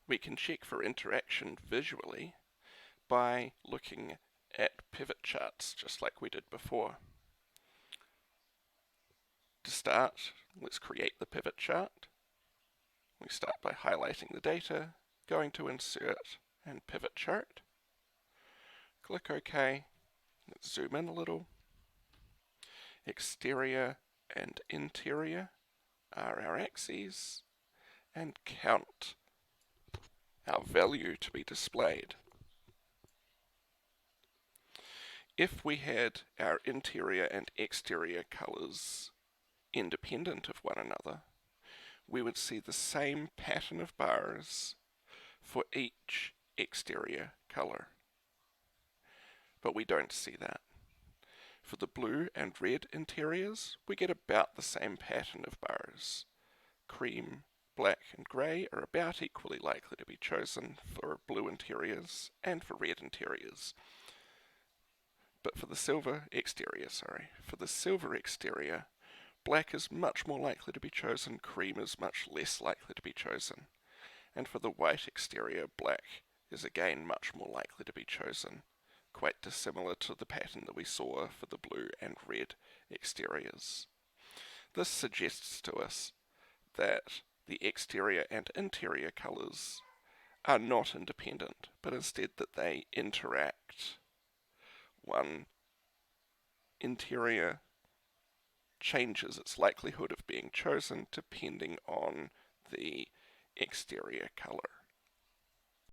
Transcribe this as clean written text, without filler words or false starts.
We can check for interaction visually by looking at pivot charts, just like we did before. To start, let's create the pivot chart. We start by highlighting the data, going to Insert and Pivot Chart. Click OK. Let's zoom in a little. Exterior and interior are our axes, and count our value to be displayed. If we had our interior and exterior colors independent of one another, we would see the same pattern of bars for each exterior color. But we don't see that. For the blue and red interiors, we get about the same pattern of bars. Cream, black and grey are about equally likely to be chosen for blue interiors and for red interiors. But for the silver exterior, black is much more likely to be chosen, cream is much less likely to be chosen. And for the white exterior, black is again much more likely to be chosen, quite dissimilar to the pattern that we saw for the blue and red exteriors. This suggests to us that the exterior and interior colours are not independent, but instead that they interact. One interior changes its likelihood of being chosen depending on the exterior colour.